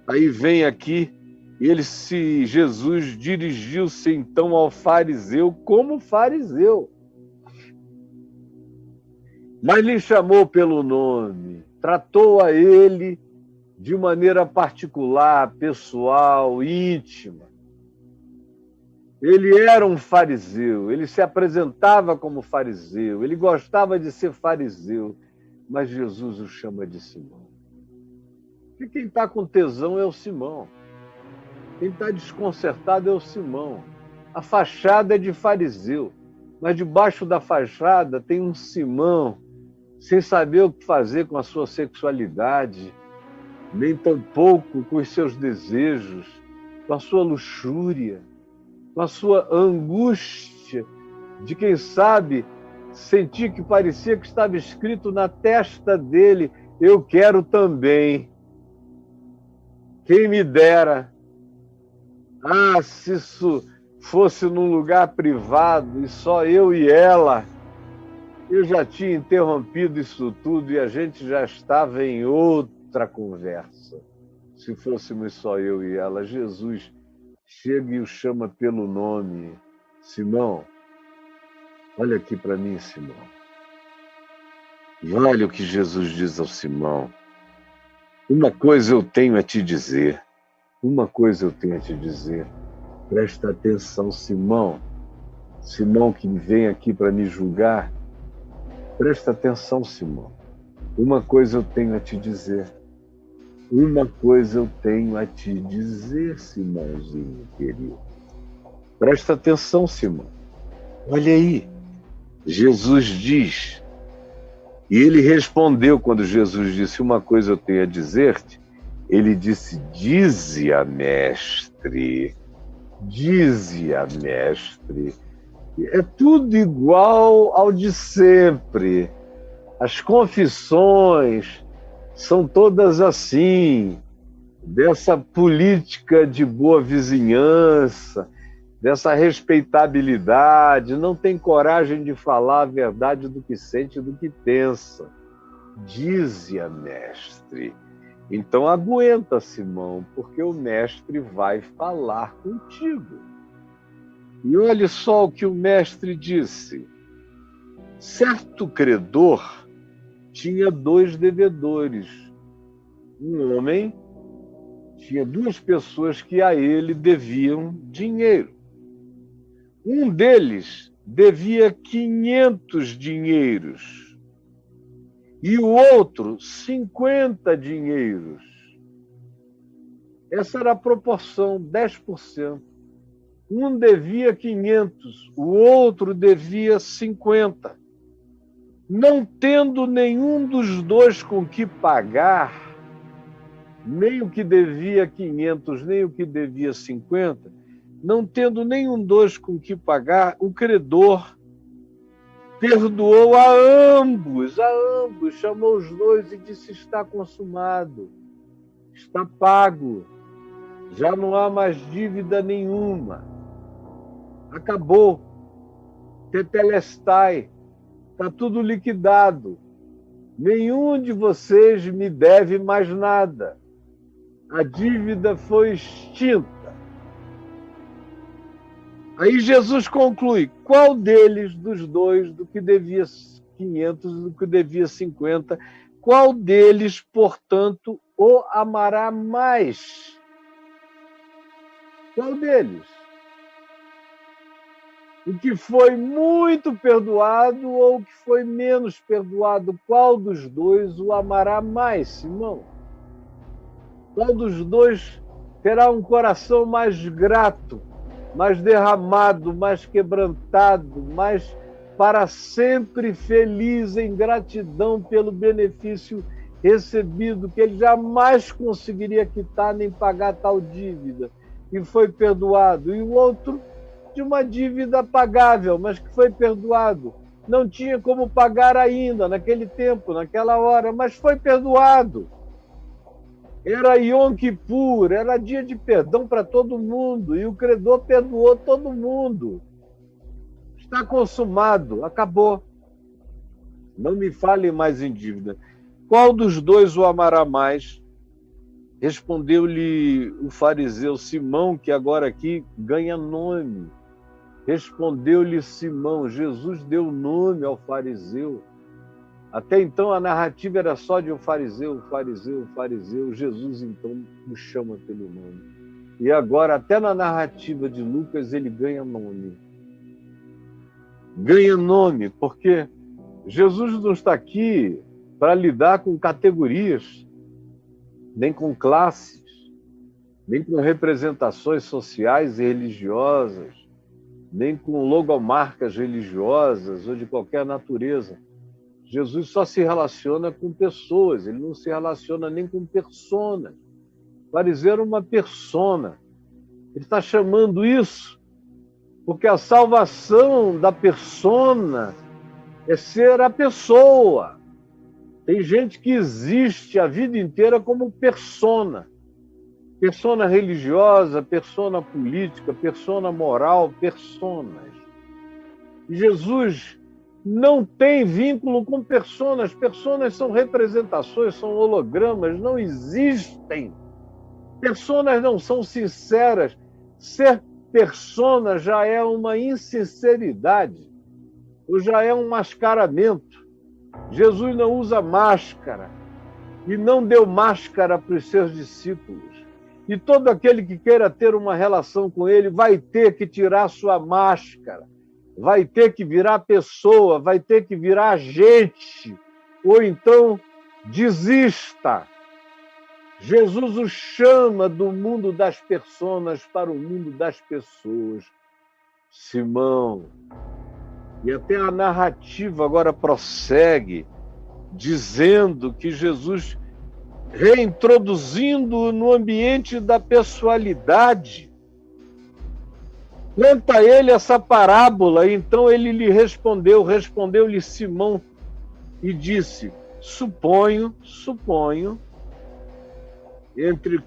Aí vem aqui, Jesus dirigiu-se então ao fariseu como fariseu, mas lhe chamou pelo nome, tratou a ele de maneira particular, pessoal, íntima. Ele era um fariseu, ele se apresentava como fariseu, ele gostava de ser fariseu, mas Jesus o chama de Simão. Porque quem está com tesão é o Simão. Quem está desconcertado é o Simão. A fachada é de fariseu, mas debaixo da fachada tem um Simão, sem saber o que fazer com a sua sexualidade, nem tampouco com os seus desejos, com a sua luxúria, com a sua angústia de, quem sabe, sentir que parecia que estava escrito na testa dele: eu quero também. Quem me dera. Ah, se isso fosse num lugar privado e só eu e ela, eu já tinha interrompido isso tudo e a gente já estava em outra conversa. Se fôssemos só eu e ela. Jesus chega e o chama pelo nome. Simão, olha aqui para mim, Simão. E olha o que Jesus diz ao Simão. Uma coisa eu tenho a te dizer. Uma coisa eu tenho a te dizer. Presta atenção, Simão. Simão que vem aqui para me julgar. Presta atenção, Simão. Uma coisa eu tenho a te dizer. Uma coisa eu tenho a te dizer, Simãozinho querido. Presta atenção, Simão. Olha aí. Jesus diz. E ele respondeu quando Jesus disse: uma coisa eu tenho a dizer-te. Ele disse: dize-a, mestre. Dize-a, mestre. É tudo igual ao de sempre. As confissões são todas assim, dessa política de boa vizinhança, dessa respeitabilidade, não tem coragem de falar a verdade do que sente, do que pensa. Dize-a, mestre. Então aguenta, Simão, porque o mestre vai falar contigo. E olhe só o que o mestre disse. Certo credor tinha 2 devedores. Um homem tinha 2 pessoas que a ele deviam dinheiro. Um deles devia 500 dinheiros e o outro 50 dinheiros. Essa era a proporção, 10%. Um devia 500, o outro devia 50. Não tendo nenhum dos 2 com que pagar, nem o que devia 500, nem o que devia 50, não tendo nenhum 2 com que pagar, o credor perdoou a ambos, chamou os 2 e disse: está consumado, está pago, já não há mais dívida nenhuma, acabou, tetelestai, está tudo liquidado, nenhum de vocês me deve mais nada, a dívida foi extinta. Aí Jesus conclui: qual deles, dos 2, do que devia 500, do que devia 50, qual deles, portanto, o amará mais? Qual deles? O que foi muito perdoado ou o que foi menos perdoado? Qual dos 2 o amará mais, Simão? Qual dos 2 terá um coração mais grato, mais derramado, mais quebrantado, mais para sempre feliz em gratidão pelo benefício recebido, que ele jamais conseguiria quitar nem pagar tal dívida, e foi perdoado? E o outro, de uma dívida pagável, mas que foi perdoado. Não tinha como pagar ainda, naquele tempo, naquela hora, mas foi perdoado. Era Yom Kippur, era dia de perdão para todo mundo, e o credor perdoou todo mundo. Está consumado, acabou. Não me fale mais em dívida. Qual dos 2 o amará mais? Respondeu-lhe o fariseu Simão, que agora aqui ganha nome. Respondeu-lhe Simão. Jesus deu nome ao fariseu. Até então a narrativa era só de um fariseu, um fariseu, um fariseu. Jesus então o chama pelo nome. E agora, até na narrativa de Lucas, ele ganha nome. Ganha nome, porque Jesus não está aqui para lidar com categorias, nem com classes, nem com representações sociais e religiosas, nem com logomarcas religiosas ou de qualquer natureza. Jesus só se relaciona com pessoas, ele não se relaciona nem com personas. O fariseu era uma persona. Ele está chamando isso porque a salvação da persona é ser a pessoa. Tem gente que existe a vida inteira como persona. Persona religiosa, persona política, persona moral, personas. E Jesus não tem vínculo com personas. Personas são representações, são hologramas, não existem. Personas não são sinceras. Ser persona já é uma insinceridade, ou já é um mascaramento. Jesus não usa máscara e não deu máscara para os seus discípulos. E todo aquele que queira ter uma relação com ele vai ter que tirar sua máscara, vai ter que virar pessoa, vai ter que virar gente, ou então desista. Jesus o chama do mundo das personas para o mundo das pessoas. Simão. E até a narrativa agora prossegue, dizendo que Jesus, reintroduzindo no ambiente da pessoalidade, conta a ele essa parábola. Então ele lhe respondeu-lhe Simão e disse: suponho, entre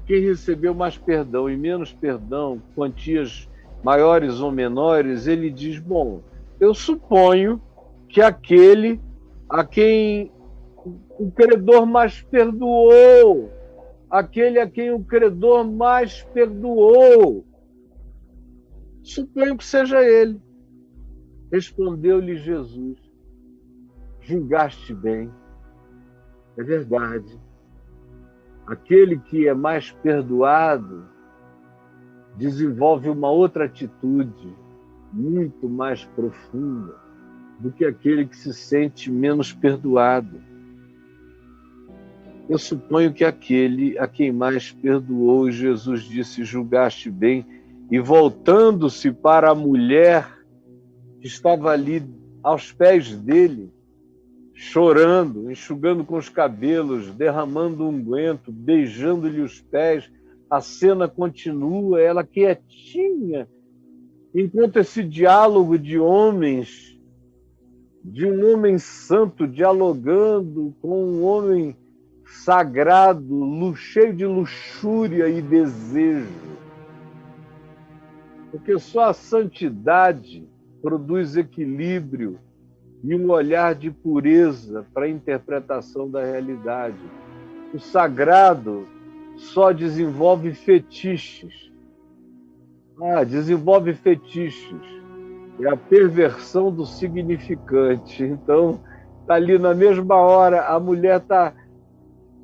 quem recebeu mais perdão e menos perdão, quantias maiores ou menores, ele diz, bom, eu suponho que aquele a quem o credor mais perdoou, aquele a quem o credor mais perdoou, suponho que seja ele. Respondeu-lhe Jesus, julgaste bem, é verdade. Aquele que é mais perdoado desenvolve uma outra atitude muito mais profunda do que aquele que se sente menos perdoado. Eu suponho que aquele a quem mais perdoou, Jesus disse, julgaste bem, e voltando-se para a mulher que estava ali aos pés dele, chorando, enxugando com os cabelos, derramando unguento, beijando-lhe os pés. A cena continua, ela quietinha, enquanto esse diálogo de homens, de um homem santo dialogando com um homem sagrado, cheio de luxúria e desejo. Porque só a santidade produz equilíbrio e um olhar de pureza para a interpretação da realidade. O sagrado só desenvolve fetiches. Desenvolve fetiches. É a perversão do significante. Então, está ali na mesma hora, a mulher está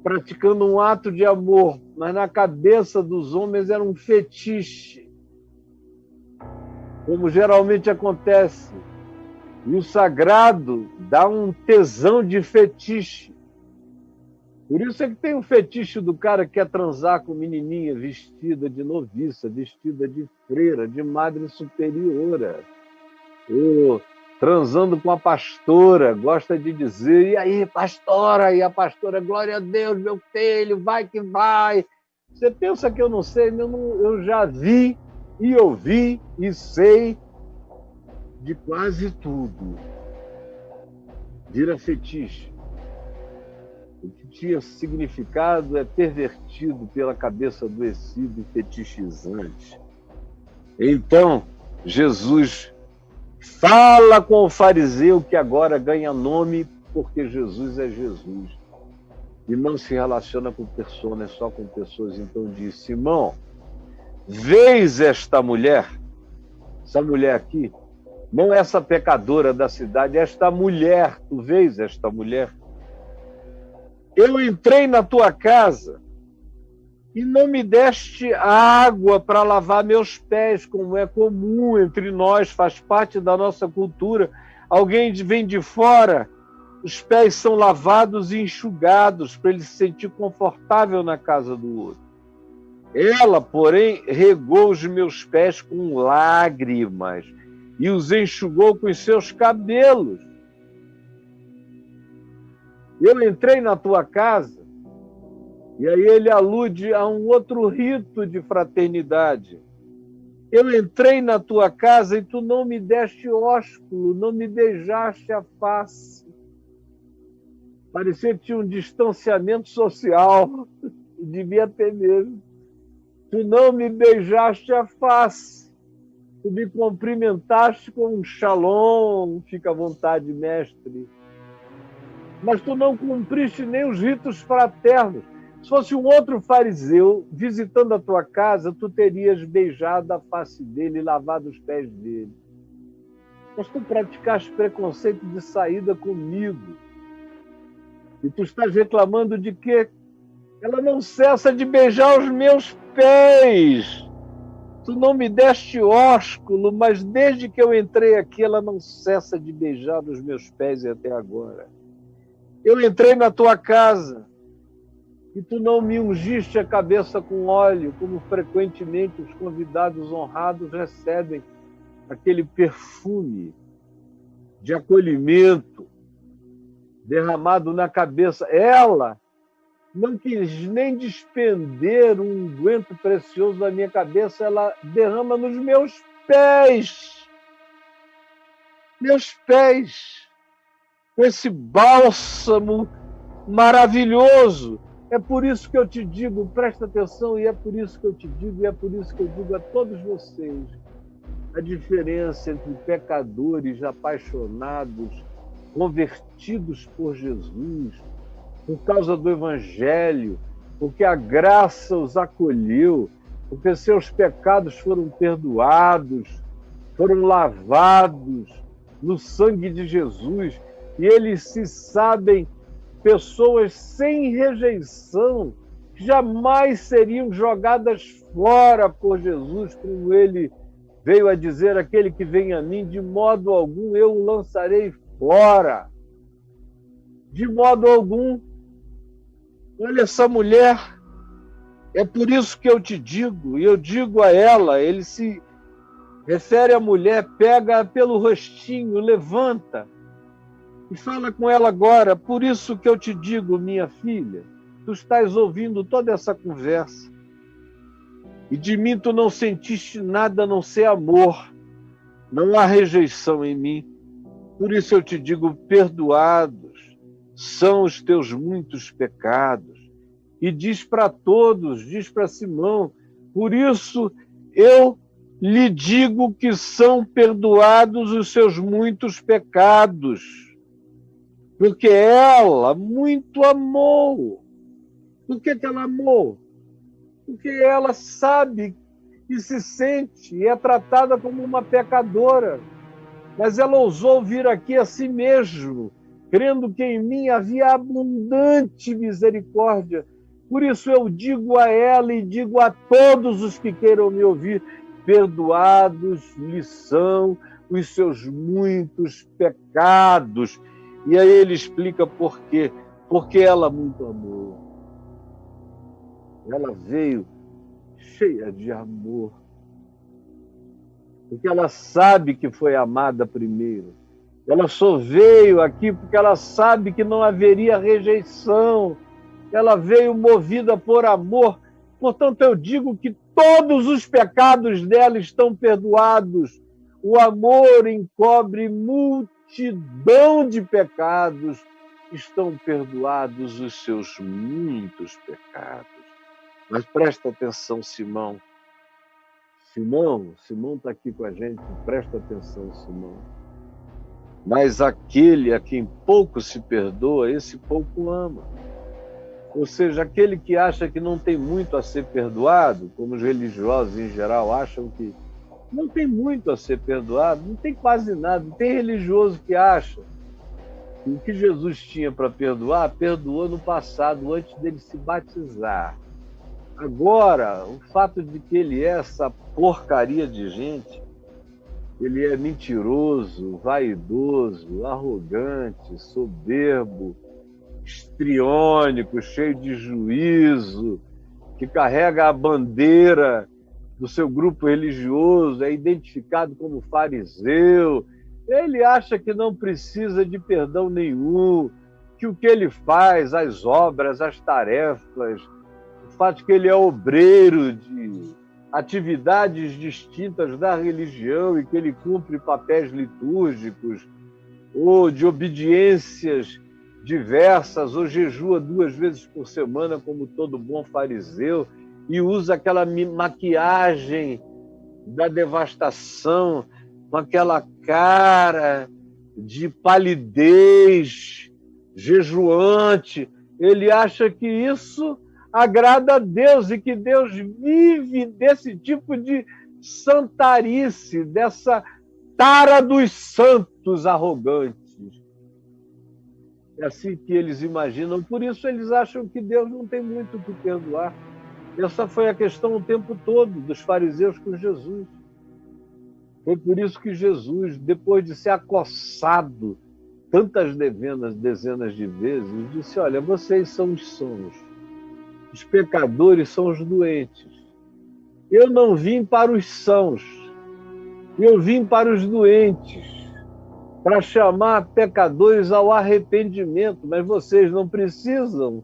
praticando um ato de amor, mas na cabeça dos homens era um fetiche, como geralmente acontece. E o sagrado dá um tesão de fetiche. Por isso é que tem um fetiche do cara que quer transar com menininha vestida de noviça, vestida de freira, de madre superiora. Ou transando com a pastora, gosta de dizer, e aí, pastora? E a pastora, glória a Deus, meu filho, vai que vai. Você pensa que eu não sei? Eu já vi e ouvi e sei de quase tudo. Vira fetiche. O que tinha significado é pervertido pela cabeça adoecida e fetichizante. Então, Jesus fala com o fariseu que agora ganha nome porque Jesus é Jesus. e não se relaciona com pessoas, só com pessoas. Então diz: Simão, vês esta mulher? Essa mulher aqui, não essa pecadora da cidade, esta mulher, tu vês esta mulher? Eu entrei na tua casa e não me deste água para lavar meus pés, como é comum entre nós, faz parte da nossa cultura. Alguém vem de fora, os pés são lavados e enxugados para ele se sentir confortável na casa do outro. Ela, porém, regou os meus pés com lágrimas e os enxugou com os seus cabelos. Eu entrei na tua casa, e aí ele alude a um outro rito de fraternidade. Eu entrei na tua casa e tu não me deste ósculo, não me beijaste a face. Parecia que tinha um distanciamento social, devia ter mesmo. Tu não me beijaste a face, tu me cumprimentaste com um shalom, fica à vontade, mestre. Mas tu não cumpriste nem os ritos fraternos. Se fosse um outro fariseu visitando a tua casa, tu terias beijado a face dele e lavado os pés dele. Mas tu praticaste preconceito de saída comigo. E tu estás reclamando de quê? Ela não cessa de beijar os meus pés. Tu não me deste ósculo, mas desde que eu entrei aqui, ela não cessa de beijar os meus pés e até agora. Eu entrei na tua casa e tu não me ungiste a cabeça com óleo, como frequentemente os convidados honrados recebem aquele perfume de acolhimento derramado na cabeça. Ela não quis nem despender um unguento precioso da minha cabeça, ela derrama nos meus pés. Meus pés, com esse bálsamo maravilhoso. É por isso que eu te digo, presta atenção, e é por isso que eu te digo, e é por isso que eu digo a todos vocês, a diferença entre pecadores apaixonados, convertidos por Jesus, por causa do Evangelho, porque a graça os acolheu, porque seus pecados foram perdoados, foram lavados no sangue de Jesus, e eles se sabem pessoas sem rejeição, que jamais seriam jogadas fora por Jesus, como ele veio a dizer: aquele que vem a mim, de modo algum eu o lançarei fora. De modo algum. Olha essa mulher, é por isso que eu te digo, e eu digo a ela, ele se refere à mulher, pega pelo rostinho, levanta, e fala com ela agora: por isso que eu te digo, minha filha, tu estás ouvindo toda essa conversa, e de mim tu não sentiste nada a não ser amor, não há rejeição em mim. Por isso eu te digo: perdoados são os teus muitos pecados. E diz para todos, diz para Simão: por isso eu lhe digo que são perdoados os seus muitos pecados. Porque ela muito amou. Por que ela amou? Porque ela sabe e se sente e é tratada como uma pecadora. Mas ela ousou vir aqui a si mesmo, crendo que em mim havia abundante misericórdia. Por isso eu digo a ela e digo a todos os que queiram me ouvir: perdoados lhe são os seus muitos pecados. E aí ele explica por quê. Porque ela muito amou. Ela veio cheia de amor. Porque ela sabe que foi amada primeiro. Ela só veio aqui porque ela sabe que não haveria rejeição. Ela veio movida por amor. Portanto, eu digo que todos os pecados dela estão perdoados. O amor encobre multidão de pecados. Estão perdoados os seus muitos pecados. Mas presta atenção, Simão. Simão está aqui com a gente. Presta atenção, Simão. Mas aquele a quem pouco se perdoa, esse pouco ama. Ou seja, aquele que acha que não tem muito a ser perdoado, como os religiosos em geral acham que não tem muito a ser perdoado, não tem quase nada. Não tem religioso que acha que o que Jesus tinha para perdoar, perdoou no passado, antes dele se batizar. Agora, o fato de que ele é essa porcaria de gente, ele é mentiroso, vaidoso, arrogante, soberbo, histriônico, cheio de juízo, que carrega a bandeira do seu grupo religioso, é identificado como fariseu. Ele acha que não precisa de perdão nenhum, que o que ele faz, as obras, as tarefas, o fato de que ele é obreiro de atividades distintas da religião e que ele cumpre papéis litúrgicos ou de obediências diversas, ou jejua 2 vezes por semana, como todo bom fariseu, e usa aquela maquiagem da devastação, com aquela cara de palidez, jejuante. Ele acha que isso agrada a Deus e que Deus vive desse tipo de santarice, dessa tara dos santos arrogantes. É assim que eles imaginam, por isso eles acham que Deus não tem muito o que perdoar. Essa foi a questão o tempo todo dos fariseus com Jesus. Foi por isso que Jesus, depois de ser acossado tantas dezenas de vezes, disse: olha, vocês são os sãos, os pecadores são os doentes. Eu não vim para os sãos, eu vim para os doentes, para chamar pecadores ao arrependimento, mas vocês não precisam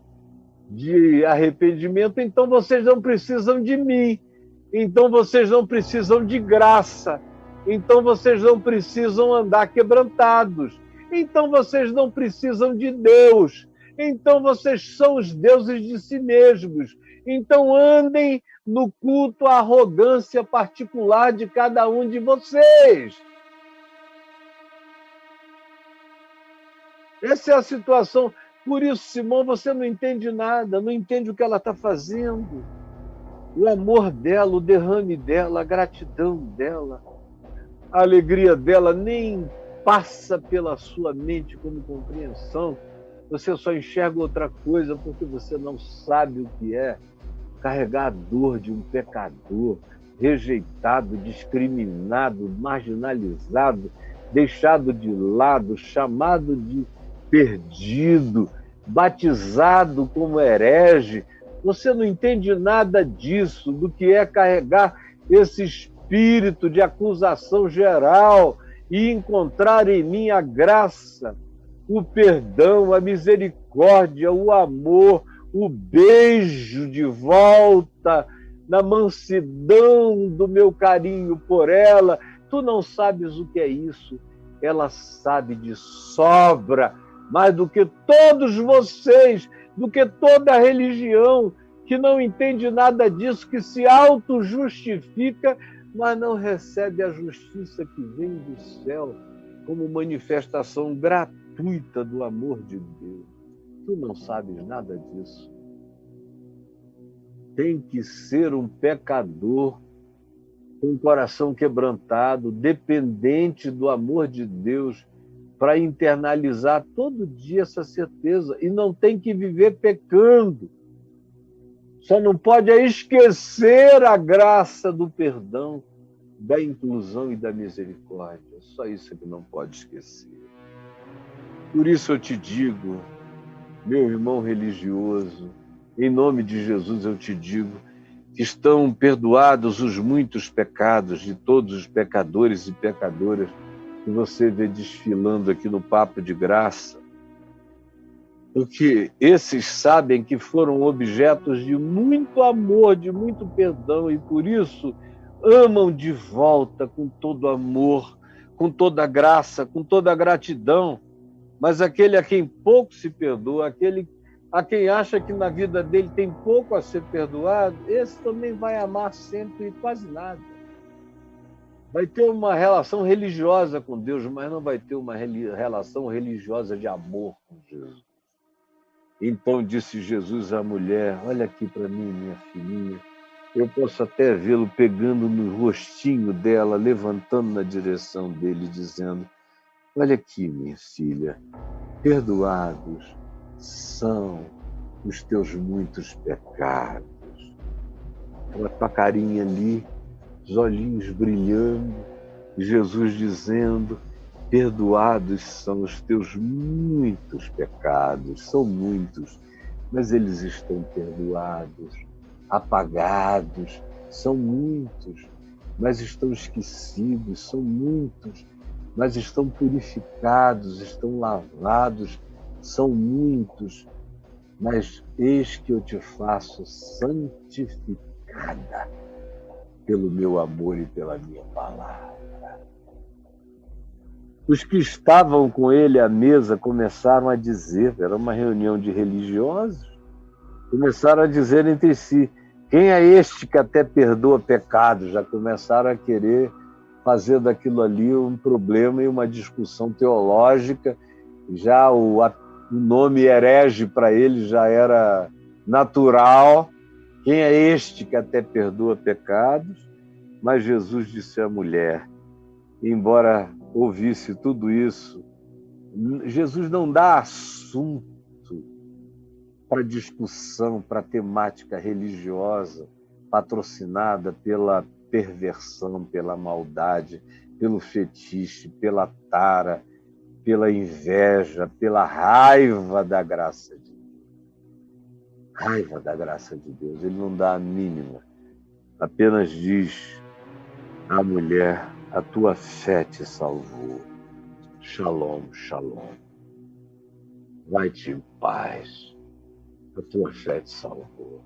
de arrependimento, então vocês não precisam de mim, então vocês não precisam de graça, então vocês não precisam andar quebrantados, então vocês não precisam de Deus, então vocês são os deuses de si mesmos, então andem no culto à arrogância particular de cada um de vocês. Essa é a situação. Por isso, Simão, você não entende nada, não entende o que ela está fazendo. O amor dela, o derrame dela, a gratidão dela, a alegria dela nem passa pela sua mente como compreensão. Você só enxerga outra coisa porque você não sabe o que é carregar a dor de um pecador, rejeitado, discriminado, marginalizado, deixado de lado, chamado de perdido, batizado como herege. Você não entende nada disso, do que é carregar esse espírito de acusação geral e encontrar em mim a graça, o perdão, a misericórdia, o amor, o beijo de volta, na mansidão do meu carinho por ela. Tu não sabes o que é isso. Ela sabe de sobra, mais do que todos vocês, do que toda a religião, que não entende nada disso, que se auto-justifica, mas não recebe a justiça que vem do céu como manifestação gratuita do amor de Deus. Tu não sabes nada disso. Tem que ser um pecador com o coração quebrantado, dependente do amor de Deus, para internalizar todo dia essa certeza. E não tem que viver pecando. Só não pode esquecer a graça do perdão, da inclusão e da misericórdia. Só isso que não pode esquecer. Por isso eu te digo, meu irmão religioso, em nome de Jesus eu te digo, que estão perdoados os muitos pecados de todos os pecadores e pecadoras que você vê desfilando aqui no Papo de Graça, porque esses sabem que foram objetos de muito amor, de muito perdão, e por isso amam de volta com todo amor, com toda graça, com toda gratidão. Mas aquele a quem pouco se perdoa, aquele a quem acha que na vida dele tem pouco a ser perdoado, esse também vai amar sempre quase nada. Vai ter uma relação religiosa com Deus, mas não vai ter uma relação religiosa de amor com Jesus. Então disse Jesus à mulher: olha aqui para mim, minha filhinha. Eu posso até vê-lo pegando no rostinho dela, levantando na direção dele, dizendo: olha aqui, minha filha, perdoados são os teus muitos pecados. Com a tua carinha ali, os olhinhos brilhando, Jesus dizendo: perdoados são os teus muitos pecados, são muitos, mas eles estão perdoados. Apagados, são muitos, mas estão esquecidos, são muitos, mas estão purificados, estão lavados, são muitos, mas eis que eu te faço santificada pelo meu amor e pela minha palavra. Os que estavam com ele à mesa começaram a dizer, era uma reunião de religiosos, começaram a dizer entre si: quem é este que até perdoa pecados? Já começaram a querer fazer daquilo ali um problema e uma discussão teológica. Já o nome herege para ele já era natural. Quem é este que até perdoa pecados? Mas Jesus disse à mulher, embora ouvisse tudo isso, Jesus não dá assunto para discussão, para temática religiosa, patrocinada pela perversão, pela maldade, pelo fetiche, pela tara, pela inveja, pela raiva da graça de Deus. Raiva da graça de Deus. Ele não dá a mínima. Apenas diz à mulher: a tua fé te salvou. Shalom, shalom. Vai-te em paz. A tua fé te salvou.